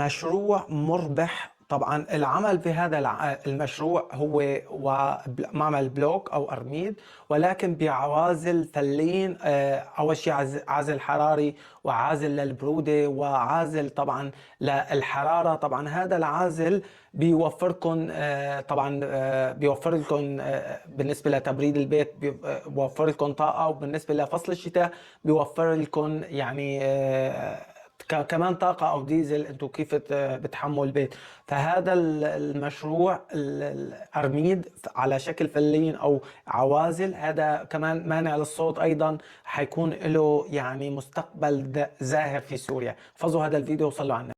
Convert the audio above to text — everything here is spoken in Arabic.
مشروع مربح طبعا. العمل في هذا المشروع هو معمل بلوك او ارميد، ولكن بعوازل فلين. اول شيء عازل حراري، وعازل للبروده، وعازل طبعا للحراره. طبعا هذا العازل بيوفركم طبعا بيوفر لكم بالنسبه لتبريد البيت، بيوفر لكم طاقه، وبالنسبه لفصل الشتاء بيوفر لكم يعني كمان طاقة أو ديزل. أنتوا كيف بتحموا البيت. فهذا المشروع الأرميد على شكل فلين أو عوازل، هذا كمان مانع للصوت أيضا، حيكون له يعني مستقبل زاهر في سوريا. حفظوا هذا الفيديو وصلوا على النبي.